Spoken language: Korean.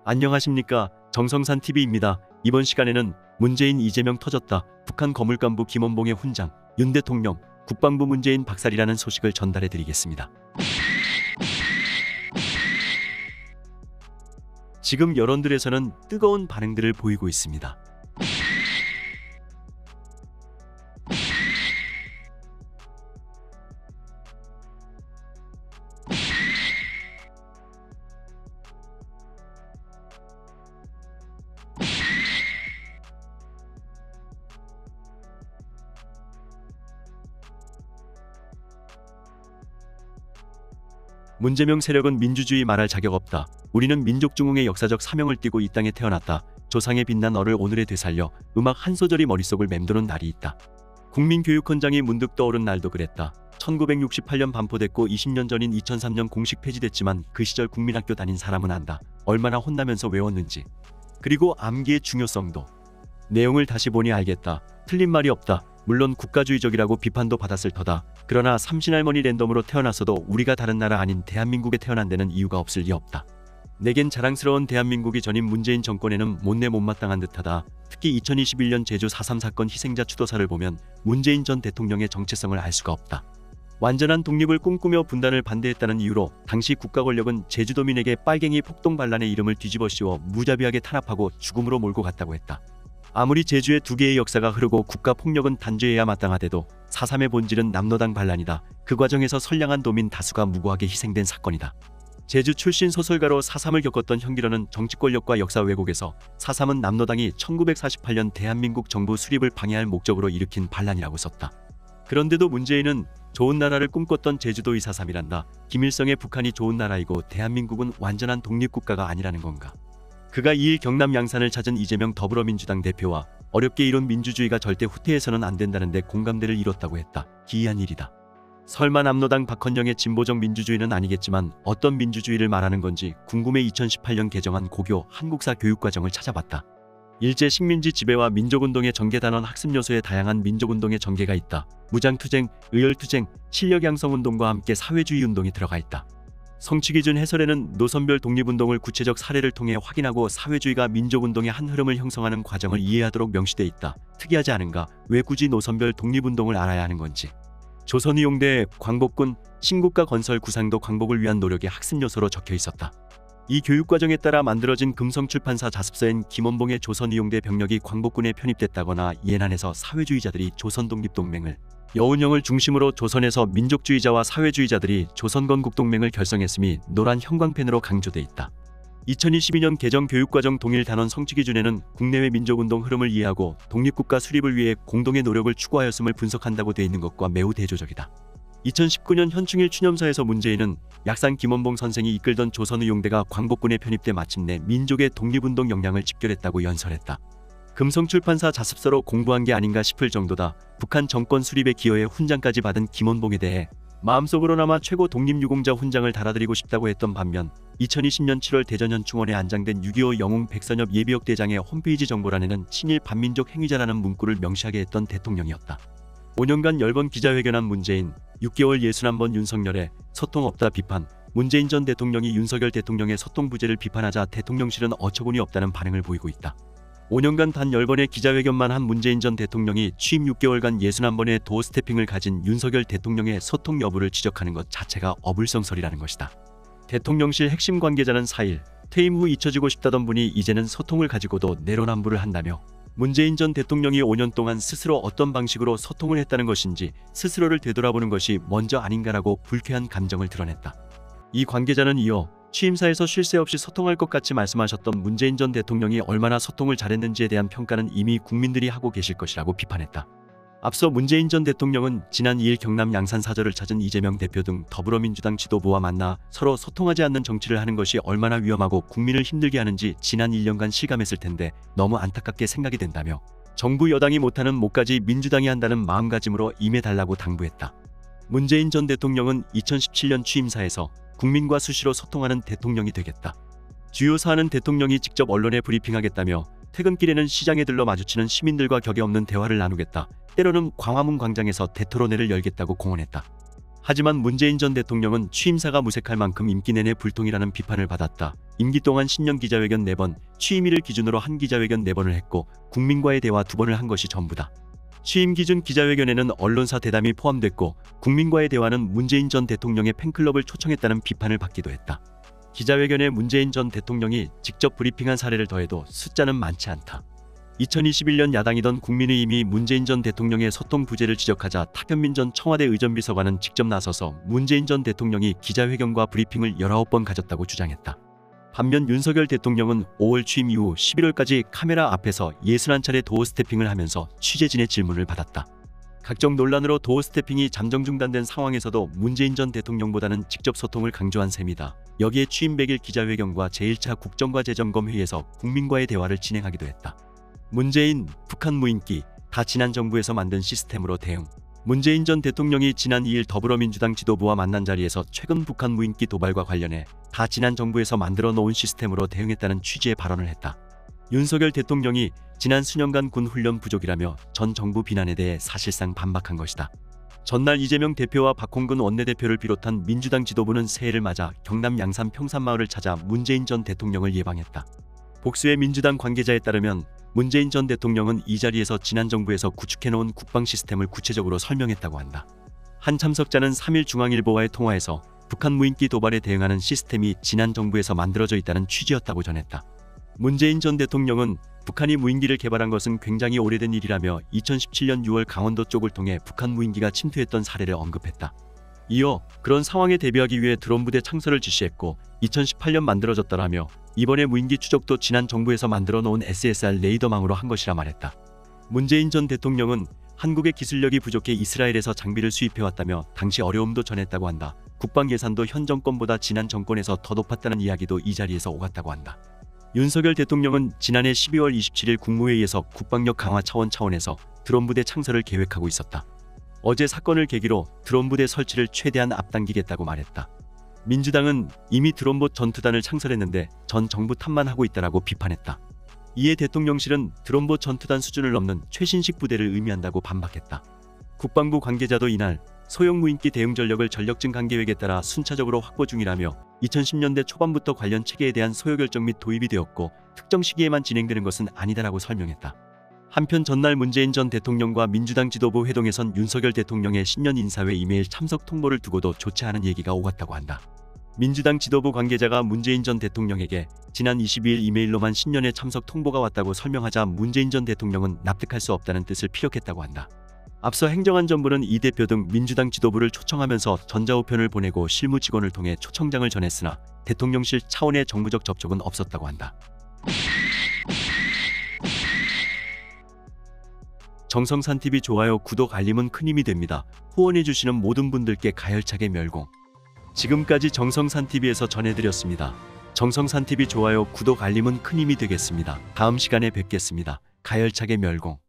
안녕하십니까. 정성산TV입니다. 이번 시간에는 문재인 이재명 터졌다. 북한 거물간부 김원봉의 훈장, 윤 대통령, 국방부 문재인 박살이라는 소식을 전달해 드리겠습니다. 지금 여론들에서는 뜨거운 반응들을 보이고 있습니다. 문재명 세력은 민주주의 말할 자격 없다. 우리는 민족중흥의 역사적 사명을 띠고 이 땅에 태어났다. 조상의 빛난 너를 오늘에 되살려 음악 한 소절이 머릿속을 맴도는 날이 있다. 국민교육헌장이 문득 떠오른 날도 그랬다. 1968년 반포됐고 20년 전인 2003년 공식 폐지됐지만 그 시절 국민학교 다닌 사람은 안다. 얼마나 혼나면서 외웠는지. 그리고 암기의 중요성도. 내용을 다시 보니 알겠다. 틀린 말이 없다. 물론 국가주의적이라고 비판도 받았을 터다. 그러나 삼신할머니 랜덤으로 태어났어도 우리가 다른 나라 아닌 대한민국에 태어난 데는 이유가 없을 리 없다. 내겐 자랑스러운 대한민국이 전임 문재인 정권에는 못내 못마땅한 듯하다. 특히 2021년 제주 4.3 사건 희생자 추도사를 보면 문재인 전 대통령의 정체성을 알 수가 없다. 완전한 독립을 꿈꾸며 분단을 반대했다는 이유로 당시 국가 권력은 제주도민에게 빨갱이 폭동 반란의 이름을 뒤집어 씌워 무자비하게 탄압하고 죽음으로 몰고 갔다고 했다. 아무리 제주에 두 개의 역사가 흐르고 국가폭력은 단죄해야 마땅하대도 4.3의 본질은 남노당 반란이다. 그 과정에서 선량한 도민 다수가 무고하게 희생된 사건이다. 제주 출신 소설가로 4.3을 겪었던 현기런은 정치권력과 역사 왜곡에서 4.3은 남노당이 1948년 대한민국 정부 수립을 방해할 목적으로 일으킨 반란이라고 썼다. 그런데도 문재인은 좋은 나라를 꿈꿨던 제주도 2.4.3이란다. 김일성의 북한이 좋은 나라이고 대한민국은 완전한 독립국가가 아니라는 건가. 그가 2일 경남 양산을 찾은 이재명 더불어민주당 대표와 어렵게 이룬 민주주의가 절대 후퇴해서는 안 된다는데 공감대를 이뤘다고 했다. 기이한 일이다. 설마 남노당 박헌영의 진보적 민주주의는 아니겠지만 어떤 민주주의를 말하는 건지 궁금해 2018년 개정한 고교 한국사 교육과정을 찾아봤다. 일제 식민지 지배와 민족운동의 전개단원 학습요소에 다양한 민족운동의 전개가 있다. 무장투쟁, 의열투쟁, 실력양성운동과 함께 사회주의 운동이 들어가 있다. 성취기준 해설에는 노선별 독립운동을 구체적 사례를 통해 확인하고 사회주의가 민족운동의 한 흐름을 형성하는 과정을 이해하도록 명시돼 있다. 특이하지 않은가? 왜 굳이 노선별 독립운동을 알아야 하는 건지. 조선의용대, 광복군, 신국가 건설 구상도 광복을 위한 노력의 학습요소로 적혀 있었다. 이 교육과정에 따라 만들어진 금성출판사 자습서엔 김원봉의 조선의용대 병력이 광복군에 편입됐다거나 예난에서 사회주의자들이 조선독립동맹을, 여운형을 중심으로 조선에서 민족주의자와 사회주의자들이 조선건국동맹을 결성했음이 노란 형광펜으로 강조돼 있다. 2022년 개정 교육과정 동일 단원 성취기준에는 국내외 민족운동 흐름을 이해하고 독립국가 수립을 위해 공동의 노력을 추구하였음을 분석한다고 돼 있는 것과 매우 대조적이다. 2019년 현충일 추념사에서 문재인은 약산 김원봉 선생이 이끌던 조선의용대가 광복군에 편입돼 마침내 민족의 독립운동 역량을 집결했다고 연설했다. 금성출판사 자습서로 공부한 게 아닌가 싶을 정도다. 북한 정권 수립에 기여해 훈장까지 받은 김원봉에 대해 마음속으로나마 최고 독립유공자 훈장을 달아드리고 싶다고 했던 반면 2020년 7월 대전 현충원에 안장된 6.25 영웅 백선엽 예비역 대장의 홈페이지 정보란에는 친일 반민족 행위자라는 문구를 명시하게 했던 대통령이었다. 5년간 10번 기자회견한 문재인, 6개월 61번 윤석열의 소통 없다 비판. 문재인 전 대통령이 윤석열 대통령의 소통 부재를 비판하자 대통령실은 어처구니 없다는 반응을 보이고 있다. 5년간 단 10번의 기자회견만 한 문재인 전 대통령이 취임 6개월간 61번의 도어 스태핑을 가진 윤석열 대통령의 소통 여부를 지적하는 것 자체가 어불성설이라는 것이다. 대통령실 핵심 관계자는 4일 퇴임 후 잊혀지고 싶다던 분이 이제는 소통을 가지고도 내로남불을 한다며 문재인 전 대통령이 5년 동안 스스로 어떤 방식으로 소통을 했다는 것인지 스스로를 되돌아보는 것이 먼저 아닌가라고 불쾌한 감정을 드러냈다. 이 관계자는 이어 취임사에서 쉴 새 없이 소통할 것 같이 말씀하셨던 문재인 전 대통령이 얼마나 소통을 잘했는지에 대한 평가는 이미 국민들이 하고 계실 것이라고 비판했다. 앞서 문재인 전 대통령은 지난 2일 경남 양산 사저를 찾은 이재명 대표 등 더불어민주당 지도부와 만나 서로 소통하지 않는 정치를 하는 것이 얼마나 위험하고 국민을 힘들게 하는지 지난 1년간 실감했을 텐데 너무 안타깝게 생각이 된다며 정부 여당이 못하는 몫까지 민주당이 한다는 마음가짐으로 임해달라고 당부했다. 문재인 전 대통령은 2017년 취임사에서 국민과 수시로 소통하는 대통령이 되겠다. 주요 사안은 대통령이 직접 언론에 브리핑하겠다며 퇴근길에는 시장에 들러 마주치는 시민들과 격에 없는 대화를 나누겠다. 때로는 광화문 광장에서 대토론회를 열겠다고 공언했다. 하지만 문재인 전 대통령은 취임사가 무색할 만큼 임기 내내 불통이라는 비판을 받았다. 임기 동안 신년 기자회견 4번, 취임일을 기준으로 한 기자회견 4번을 했고 국민과의 대화 2번을 한 것이 전부다. 취임 기준 기자회견에는 언론사 대담이 포함됐고 국민과의 대화는 문재인 전 대통령의 팬클럽을 초청했다는 비판을 받기도 했다. 기자회견에 문재인 전 대통령이 직접 브리핑한 사례를 더해도 숫자는 많지 않다. 2021년 야당이던 국민의힘이 문재인 전 대통령의 소통 부재를 지적하자 탁현민 전 청와대 의전비서관은 직접 나서서 문재인 전 대통령이 기자회견과 브리핑을 19번 가졌다고 주장했다. 반면 윤석열 대통령은 5월 취임 이후 11월까지 카메라 앞에서 61차례 도어 스태핑을 하면서 취재진의 질문을 받았다. 각종 논란으로 도어 스태핑이 잠정 중단된 상황에서도 문재인 전 대통령보다는 직접 소통을 강조한 셈이다. 여기에 취임 100일 기자회견과 제1차 국정과제점검회의에서 국민과의 대화를 진행하기도 했다. 문재인, 북한 무인기, 다 지난 정부에서 만든 시스템으로 대응. 문재인 전 대통령이 지난 2일 더불어민주당 지도부와 만난 자리에서 최근 북한 무인기 도발과 관련해 다 지난 정부에서 만들어 놓은 시스템으로 대응했다는 취지의 발언을 했다. 윤석열 대통령이 지난 수년간 군 훈련 부족이라며 전 정부 비난에 대해 사실상 반박한 것이다. 전날 이재명 대표와 박홍근 원내대표를 비롯한 민주당 지도부는 새해를 맞아 경남 양산 평산마을을 찾아 문재인 전 대통령을 예방했다. 복수의 민주당 관계자에 따르면 문재인 전 대통령은 이 자리에서 지난 정부에서 구축해놓은 국방 시스템을 구체적으로 설명했다고 한다. 한 참석자는 3일 중앙일보와의 통화에서 북한 무인기 도발에 대응하는 시스템이 지난 정부에서 만들어져 있다는 취지였다고 전했다. 문재인 전 대통령은 북한이 무인기를 개발한 것은 굉장히 오래된 일이라며 2017년 6월 강원도 쪽을 통해 북한 무인기가 침투했던 사례를 언급했다. 이어 그런 상황에 대비하기 위해 드론 부대 창설을 지시했고 2018년 만들어졌다라며 이번에 무인기 추적도 지난 정부에서 만들어 놓은 SSR 레이더망으로 한 것이라 말했다. 문재인 전 대통령은 한국의 기술력이 부족해 이스라엘에서 장비를 수입해왔다며 당시 어려움도 전했다고 한다. 국방 예산도 현 정권보다 지난 정권에서 더 높았다는 이야기도 이 자리에서 오갔다고 한다. 윤석열 대통령은 지난해 12월 27일 국무회의에서 국방력 강화 차원에서 드론 부대 창설을 계획하고 있었다. 어제 사건을 계기로 드론 부대 설치를 최대한 앞당기겠다고 말했다. 민주당은 이미 드론봇 전투단을 창설했는데 전 정부 탓만 하고 있다라고 비판했다. 이에 대통령실은 드론봇 전투단 수준을 넘는 최신식 부대를 의미한다고 반박했다. 국방부 관계자도 이날 소형 무인기 대응 전력을 전력 증강 계획에 따라 순차적으로 확보 중이라며 2010년대 초반부터 관련 체계에 대한 소요 결정 및 도입이 되었고 특정 시기에만 진행되는 것은 아니다라고 설명했다. 한편 전날 문재인 전 대통령과 민주당 지도부 회동에선 윤석열 대통령의 신년 인사회 이메일 참석 통보를 두고도 좋지 않은 얘기가 오갔다고 한다. 민주당 지도부 관계자가 문재인 전 대통령에게 지난 22일 이메일로만 신년회 참석 통보가 왔다고 설명하자 문재인 전 대통령은 납득할 수 없다는 뜻을 피력했다고 한다. 앞서 행정안전부는 이 대표 등 민주당 지도부를 초청하면서 전자우편을 보내고 실무 직원을 통해 초청장을 전했으나 대통령실 차원의 정부적 접촉은 없었다고 한다. 정성산TV 좋아요, 구독, 알림은 큰 힘이 됩니다. 후원해주시는 모든 분들께 가열차게 멸공. 지금까지 정성산TV에서 전해드렸습니다. 정성산TV 좋아요, 구독, 알림은 큰 힘이 되겠습니다. 다음 시간에 뵙겠습니다. 가열차게 멸공.